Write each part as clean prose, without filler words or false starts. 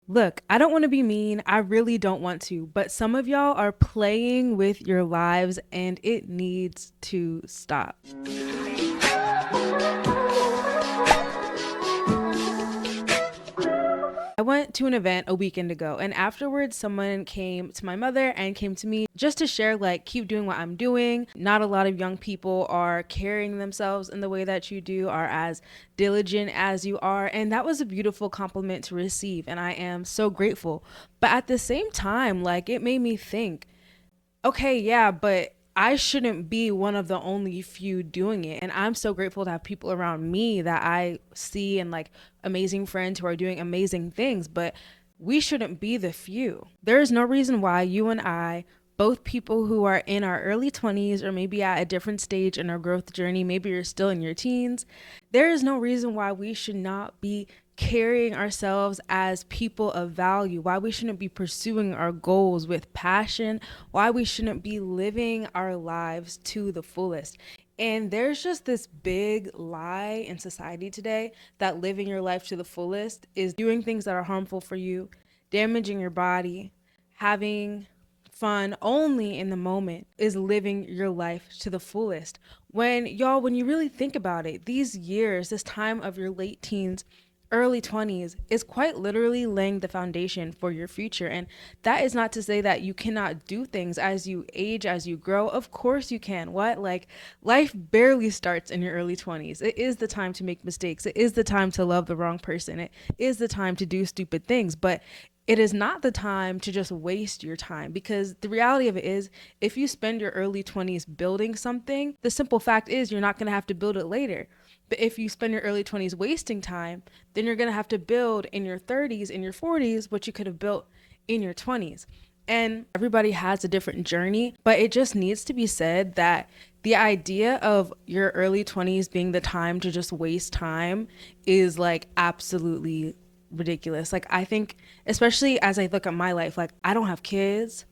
Look, I don't want to be mean. I really don't want to. But some of y'all are playing with your lives and it needs to stop. I went to an event a weekend ago, and afterwards, someone came to my mother and came to me just to share, like, keep doing what I'm doing. Not a lot of young people are carrying themselves in the way that you do, are as diligent as you are. And that was a beautiful compliment to receive, and I am so grateful. But at the same time, like, it made me think, okay, yeah, but I shouldn't be one of the only few doing it. And I'm so grateful to have people around me that I see and like amazing friends who are doing amazing things, but we shouldn't be the few. There is no reason why you and I, both people who are in our early 20s or maybe at a different stage in our growth journey, maybe you're still in your teens, there is no reason why we should not be carrying ourselves as people of value, why we shouldn't be pursuing our goals with passion, why we shouldn't be living our lives to the fullest. And there's just this big lie in society today that living your life to the fullest is doing things that are harmful for you, damaging your body, having fun only in the moment is living your life to the fullest. When you really think about it, these years, this time of your late teens, early 20s is quite literally laying the foundation for your future. And that is not to say that you cannot do things as you age, as you grow. Of course you can. What? Like, life barely starts in your early 20s. It is the time to make mistakes. It is the time to love the wrong person. It is the time to do stupid things. But it is not the time to just waste your time, because the reality of it is, if you spend your early 20s building something, the simple fact is you're not going to have to build it later. But if you spend your early 20s wasting time, then you're going to have to build in your 30s, in your 40s, what you could have built in your 20s. And everybody has a different journey, but it just needs to be said that the idea of your early 20s being the time to just waste time is like absolutely ridiculous. Like, I think, especially as I look at my life, like, I don't have kids,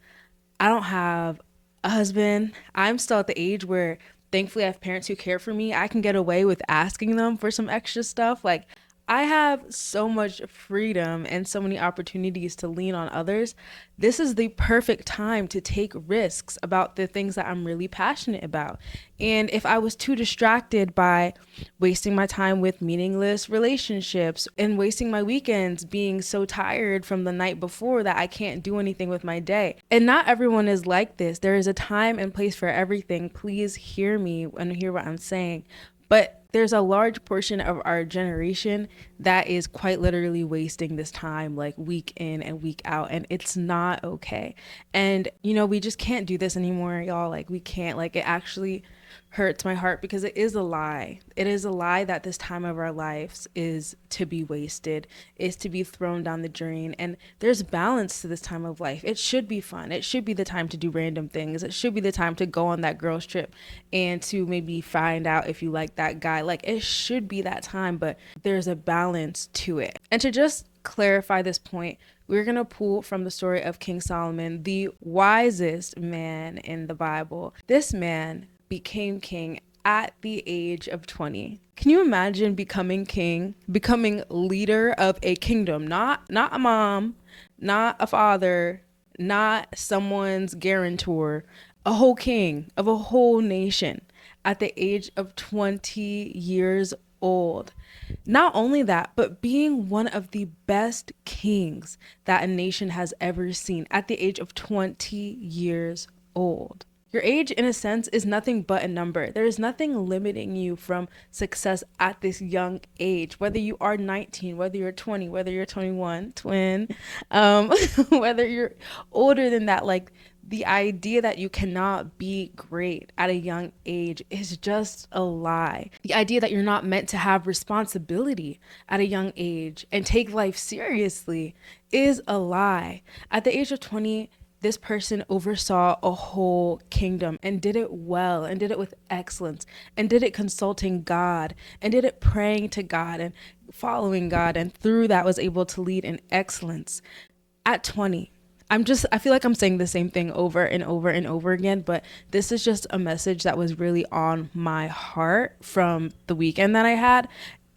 I don't have a husband. I'm still at the age where thankfully I have parents who care for me. I can get away with asking them for some extra stuff. Like, I have so much freedom and so many opportunities to lean on others. This is the perfect time to take risks about the things that I'm really passionate about. And if I was too distracted by wasting my time with meaningless relationships and wasting my weekends being so tired from the night before that I can't do anything with my day. And not everyone is like this. There is a time and place for everything. Please hear me and hear what I'm saying. But there's a large portion of our generation that is quite literally wasting this time, like week in and week out, and it's not okay. And we just can't do this anymore, y'all. Like, we can't. Like, it actually hurts my heart because it is a lie. It is a lie that this time of our lives is to be wasted, is to be thrown down the drain. And there's balance to this time of life. It should be fun. It should be the time to do random things. It should be the time to go on that girls trip and to maybe find out if you like that guy. Like, it should be that time, but there's a balance to it. And to just clarify this point, we're going to pull from the story of King Solomon, the wisest man in the Bible. This man became king at the age of 20. Can you imagine becoming king, becoming leader of a kingdom, not a mom, not a father, not someone's guarantor, a whole king of a whole nation at the age of 20 years old? Not only that, but being one of the best kings that a nation has ever seen at the age of 20 years old. Your age, in a sense, is nothing but a number. There is nothing limiting you from success at this young age, whether you are 19, whether you're 20, whether you're 21, twin, whether you're older than that. Like, the idea that you cannot be great at a young age is just a lie. The idea that you're not meant to have responsibility at a young age and take life seriously is a lie. At the age of 20, this person oversaw a whole kingdom and did it well and did it with excellence and did it consulting God and did it praying to God and following God, and through that was able to lead in excellence. At 20, I feel like I'm saying the same thing over and over and over again, but this is just a message that was really on my heart from the weekend that I had.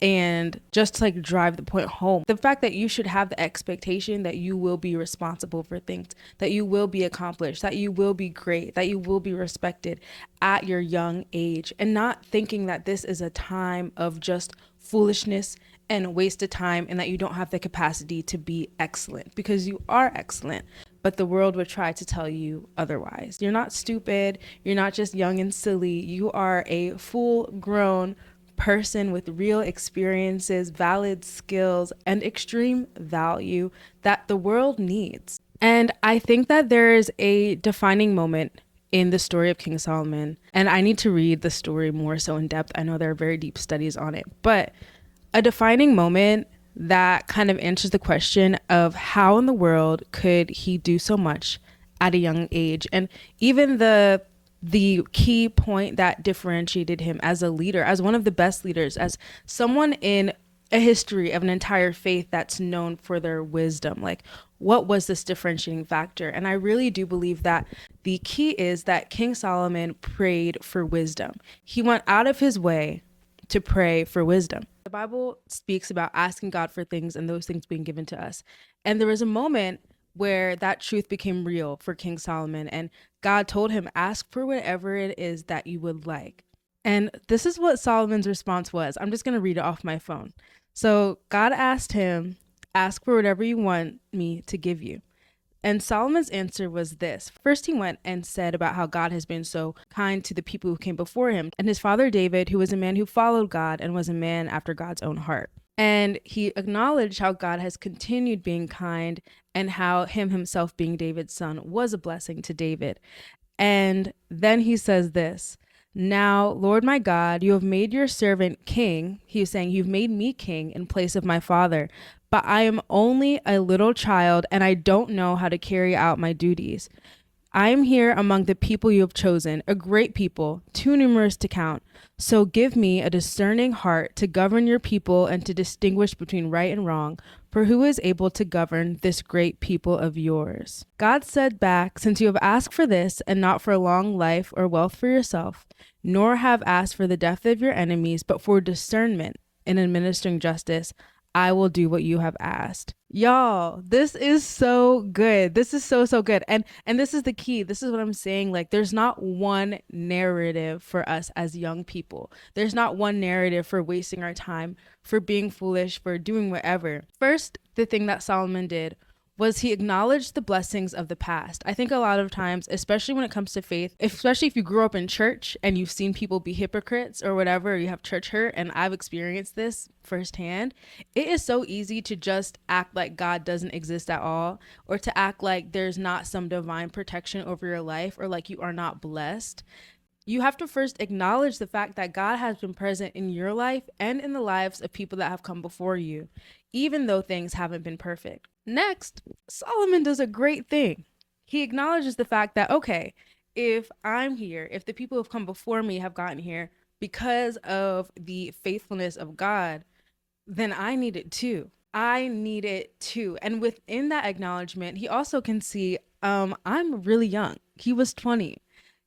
And just to like drive the point home, the fact that you should have the expectation that you will be responsible for things, that you will be accomplished, that you will be great, that you will be respected at your young age, and not thinking that this is a time of just foolishness and waste of time and that you don't have the capacity to be excellent, because you are excellent. But the world would try to tell you otherwise. You're not stupid. You're not just young and silly. You are a full grown person with real experiences, valid skills, and extreme value that the world needs. And I think that there is a defining moment in the story of King Solomon. And I need to read the story more so in depth. I know there are very deep studies on it, but a defining moment that kind of answers the question of how in the world could he do so much at a young age, and even the key point that differentiated him as a leader, as one of the best leaders, as someone in a history of an entire faith that's known for their wisdom. Like, what was this differentiating factor? And I really do believe that the key is that King Solomon prayed for wisdom. He went out of his way to pray for wisdom. The Bible speaks about asking God for things and those things being given to us. And there was a moment where that truth became real for King Solomon, and God told him, ask for whatever it is that you would like. And this is what Solomon's response was. I'm just going to read it off my phone. So God asked him, ask for whatever you want me to give you. And Solomon's answer was this. First, he went and said about how God has been so kind to the people who came before him, and his father David, who was a man who followed God and was a man after God's own heart. And he acknowledged how God has continued being kind and how him himself being David's son was a blessing to David. And then he says this, now, Lord my God, you have made your servant king. He was saying, you've made me king in place of my father, but I am only a little child and I don't know how to carry out my duties. I am here among the people you have chosen, a great people, too numerous to count. So give me a discerning heart to govern your people and to distinguish between right and wrong. For who is able to govern this great people of yours? God said back, since you have asked for this and not for long life or wealth for yourself, nor have asked for the death of your enemies, but for discernment in administering justice, I will do what you have asked. Y'all, this is so good. This is so good. And this is the key. This is what I'm saying. Like, there's not one narrative for us as young people. There's not one narrative for wasting our time, for being foolish, for doing whatever. First, the thing that Solomon did was he acknowledged the blessings of the past. I think a lot of times, especially when it comes to faith, especially if you grew up in church and you've seen people be hypocrites or whatever, you have church hurt, and I've experienced this firsthand, it is so easy to just act like God doesn't exist at all, or to act like there's not some divine protection over your life, or like you are not blessed. You have to first acknowledge the fact that God has been present in your life and in the lives of people that have come before you, even though things haven't been perfect. Next, Solomon does a great thing. He acknowledges the fact that, okay, if I'm here, if the people who have come before me have gotten here because of the faithfulness of God, then I need it too. I need it too. And within that acknowledgement, he also can see, I'm really young. He was 20.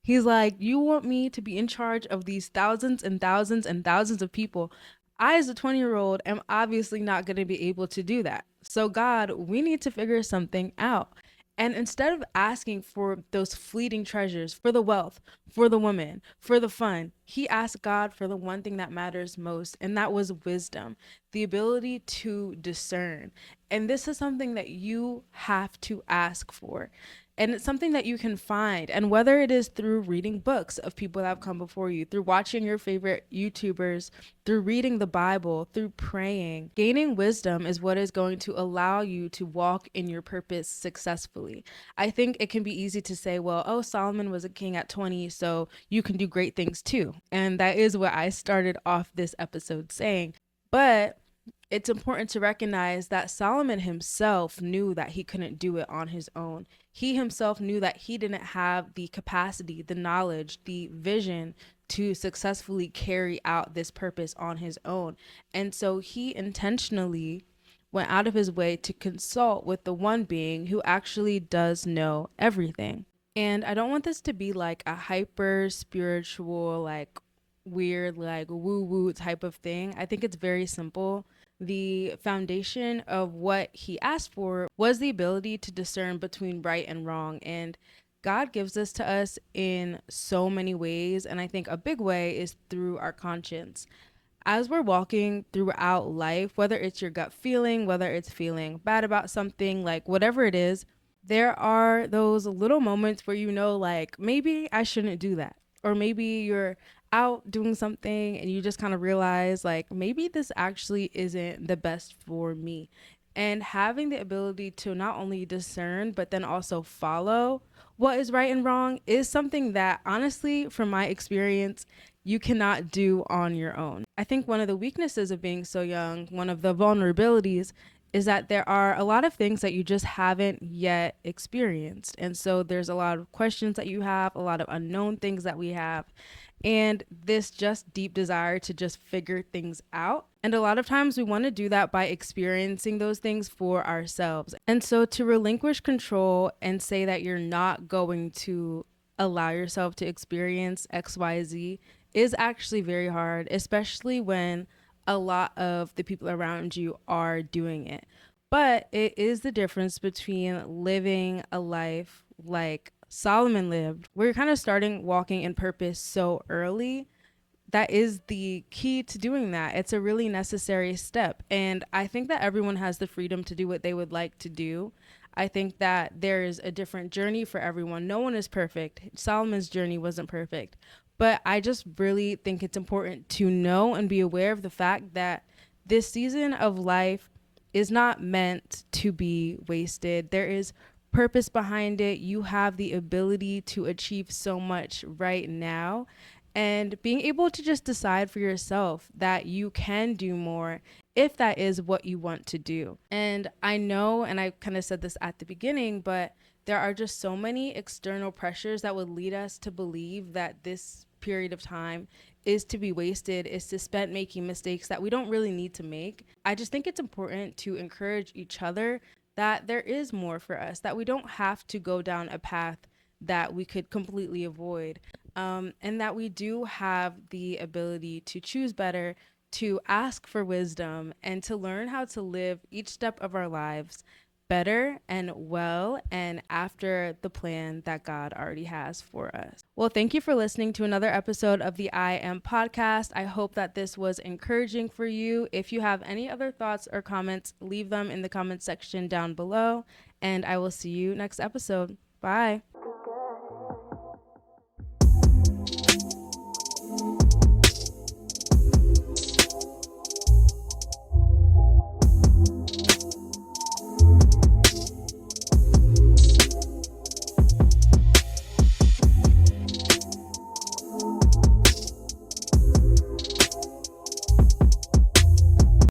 He's like, you want me to be in charge of these thousands and thousands and thousands of people. I, as a 20-year-old, am obviously not going to be able to do that. So, God, we need to figure something out. And instead of asking for those fleeting treasures, for the wealth, for the woman, for the fun, he asked God for the one thing that matters most, and that was wisdom, the ability to discern. And this is something that you have to ask for. And it's something that you can find. And whether it is through reading books of people that have come before you, through watching your favorite YouTubers, through reading the Bible, through praying, gaining wisdom is what is going to allow you to walk in your purpose successfully. I think it can be easy to say, well, oh, Solomon was a king at 20, so you can do great things too. And that is what I started off this episode saying. But it's important to recognize that Solomon himself knew that he couldn't do it on his own. He himself knew that he didn't have the capacity, the knowledge, the vision to successfully carry out this purpose on his own. And so he intentionally went out of his way to consult with the one being who actually does know everything. And I don't want this to be like a hyper spiritual, like weird, like woo woo type of thing. I think it's very simple. The foundation of what he asked for was the ability to discern between right and wrong. And God gives this to us in so many ways. And I think a big way is through our conscience. As we're walking throughout life, whether it's your gut feeling, whether it's feeling bad about something, like whatever it is, there are those little moments where you know, like, maybe I shouldn't do that. Or maybe you're out doing something and you just kind of realize, like, maybe this actually isn't the best for me. And having the ability to not only discern, but then also follow what is right and wrong is something that, honestly, from my experience, you cannot do on your own. I think one of the weaknesses of being so young, one of the vulnerabilities, is that there are a lot of things that you just haven't yet experienced. And so there's a lot of questions that you have, a lot of unknown things that we have, and this just deep desire to just figure things out. And a lot of times we want to do that by experiencing those things for ourselves. And so to relinquish control and say that you're not going to allow yourself to experience XYZ is actually very hard, especially when a lot of the people around you are doing it. But it is the difference between living a life like Solomon lived. We're kind of starting walking in purpose so early. That is the key to doing that. It's a really necessary step. And I think that everyone has the freedom to do what they would like to do. I think that there is a different journey for everyone. No one is perfect. Solomon's journey wasn't perfect. But I just really think it's important to know and be aware of the fact that this season of life is not meant to be wasted. There is purpose behind it. You have the ability to achieve so much right now. And being able to just decide for yourself that you can do more if that is what you want to do. And I know, and I kind of said this at the beginning, but there are just so many external pressures that would lead us to believe that this period of time is to be wasted, is to spend making mistakes that we don't really need to make. I just think it's important to encourage each other that there is more for us, that we don't have to go down a path that we could completely avoid, and that we do have the ability to choose better, to ask for wisdom, and to learn how to live each step of our lives better and well and after the plan that God already has for us. Well, thank you for listening to another episode of the I Am podcast. I hope that this was encouraging for you. If you have any other thoughts or comments, leave them in the comment section down below, and I will see you next episode. Bye.